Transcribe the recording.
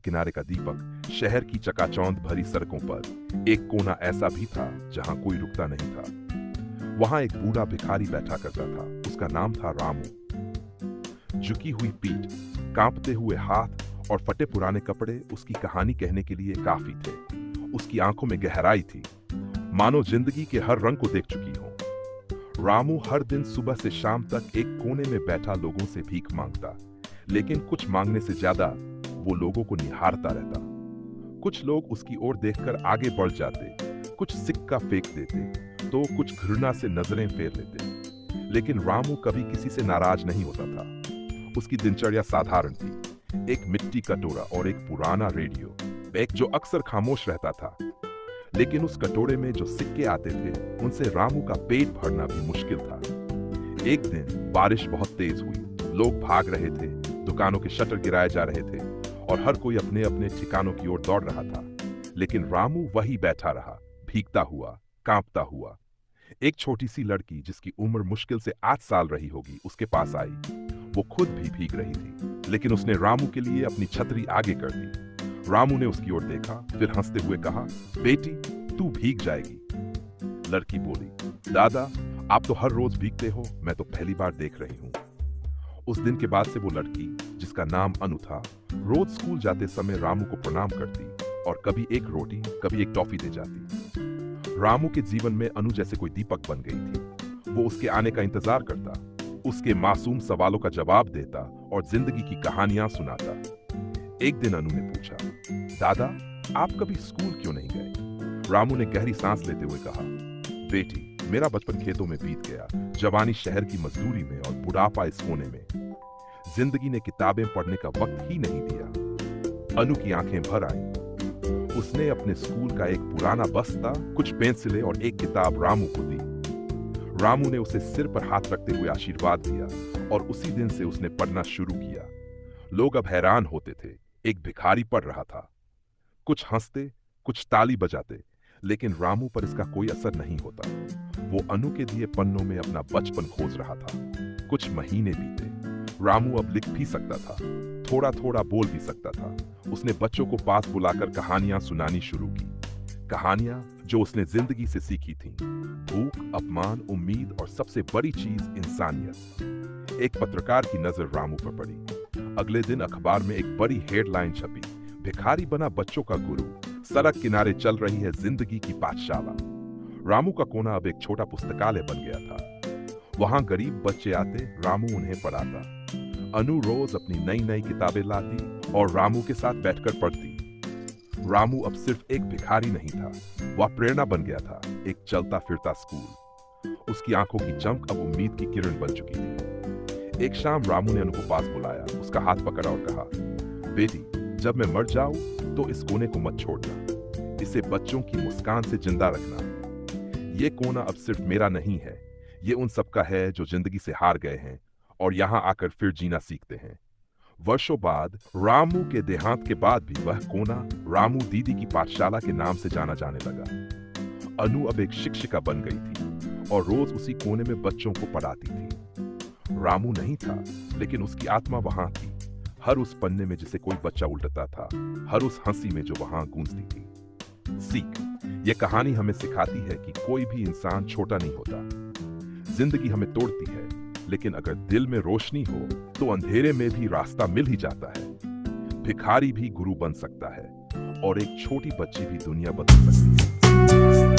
किनारे का दीपक, शहर की चकाचौंध भरी सड़कों पर एक कोना ऐसा भी था जहां कोई रुकता नहीं था। वहां एक बूढ़ा भिखारी बैठा करता था। उसका नाम था रामू। झुकी हुई पीठ, कांपते हुए हाथ और फटे पुराने कपड़े उसकी कहानी कहने के लिए काफी थे। उसकी आंखों में गहराई थी, मानो जिंदगी के हर रंग को देख चुकी हो। रामू हर दिन सुबह से शाम तक एक कोने में बैठा लोगों से भीख मांगता, लेकिन कुछ मांगने से ज्यादा वो लोगों को निहारता रहता। कुछ लोग उसकी ओर देखकर आगे बढ़ जाते, कुछ सिक्का फेंक देते, तो कुछ घृणा से नजरें फेर लेते, लेकिन रामू कभी किसी से नाराज नहीं होता था। उसकी दिनचर्या साधारण थी, एक मिट्टी कटोरा और एक पुराना रेडियो, एक जो अक्सर खामोश रहता था। लेकिन उस कटोरे में जो सिक्के आते थे, उनसे रामू का पेट भरना भी मुश्किल था। एक दिन बारिश बहुत तेज हुई, लोग भाग रहे थे, दुकानों के शटर गिराए जा रहे थे और हर कोई अपने अपने ठिकानों की ओर दौड़ रहा था। लेकिन रामू वही बैठा रहा, भीगता हुआ, कांपता हुआ। एक छोटी सी लड़की जिसकी उम्र मुश्किल से 8 साल रही होगी, उसके पास आई। वो खुद भी भीग रही थी, लेकिन उसने रामू के लिए अपनी छतरी आगे कर दी। रामू ने उसकी ओर देखा, फिर हंसते हुए कहा, बेटी तू भीग जाएगी। लड़की बोली, दादा आप तो हर रोज भीगते हो, मैं तो पहली बार देख रही हूं। उस दिन के बाद से वो लड़की, जिसका नाम अनु था, रोज स्कूल जाते समय रामू को प्रणाम करती और कभी एक रोटी, कभी एक टॉफी दे जाती। रामू के जीवन में अनु जैसे कोई दीपक बन गई थी। वो उसके आने का इंतजार करता, उसके मासूम सवालों का जवाब देता और जिंदगी की कहानियां सुनाता। एक दिन अनु ने पूछा, दादा आप कभी स्कूल क्यों नहीं गए? रामू ने गहरी सांस लेते हुए कहा, बेटी मेरा बचपन खेतों में बीत गया, जवानी शहर की मजदूरी में और बुढ़ापा इस कोने में। जिंदगी ने किताबें पढ़ने का वक्त ही नहीं दिया। अनु की आंखें भर आईं। उसने अपने स्कूल का एक पुराना बस्ता, कुछ पेंसिलें और एक किताब रामू को दी। रामू ने उसे सिर पर हाथ रखते हुए आशीर्वाद दिया और उसी दिन से उसने पढ़ना शुरू किया। लोग अब हैरान होते थे, एक भिखारी पढ़ रहा था। कुछ हंसते, कुछ ताली बजाते, लेकिन रामू पर इसका कोई असर नहीं होता। वो अनु के दिए पन्नों में अपना बचपन खोज रहा था। कुछ महीने बीते, रामू अब लिख भी सकता था, थोड़ा थोड़ा बोल भी सकता था। उसने बच्चों को पास बुलाकर कहानियां सुनानी शुरू की, कहानियां जो उसने जिंदगी से सीखी थीं। भूख, अपमान, उम्मीद और सबसे बड़ी चीज इंसानियत। एक पत्रकार की नजर रामू पर पड़ी। अगले दिन अखबार में एक बड़ी हेडलाइन छपी, भिखारी बना बच्चों का गुरु, सड़क किनारे चल रही है जिंदगी की पाठशाला। रामू का कोना अब एक छोटा पुस्तकालय बन गया था। वहां गरीब बच्चे आते, रामू उन्हें पढ़ाता। अनु रोज अपनी नई नई किताबें लाती और रामू के साथ बैठकर पढ़ती। रामू अब सिर्फ एक भिखारी नहीं था, वह प्रेरणा बन गया था, एक चलता फिरता स्कूल। उसकी आंखों की चमक अब उम्मीद की किरण बन चुकी थी। एक शाम रामू ने अनु को पास बुलाया, उसका हाथ पकड़ा और कहा, बेटी जब मैं मर जाऊं तो इस कोने को मत छोड़ना, इसे बच्चों की मुस्कान से जिंदा रखना। ये कोना अब सिर्फ मेरा नहीं है, ये उन सबका है जो जिंदगी से हार गए हैं और यहाँ आकर फिर जीना सीखते हैं। वर्षों बाद रामू के देहांत के बाद भी वह कोना रामू दीदी की पाठशाला के नाम से जाना जाने लगा। अनु अब एक शिक्षिका बन गई थी और रोज उसी कोने में बच्चों को पढ़ाती थी। रामू नहीं था, लेकिन उसकी आत्मा वहां थी, हर उस पन्ने में जिसे कोई बच्चा उल्टता था, हर उस हंसी में जो वहां गूंजती थी। सीख, यह कहानी हमें सिखाती है कि कोई भी इंसान छोटा नहीं होता। जिंदगी हमें तोड़ती है, लेकिन अगर दिल में रोशनी हो तो अंधेरे में भी रास्ता मिल ही जाता है। भिखारी भी गुरु बन सकता है और एक छोटी बच्ची भी दुनिया बदल सकती है।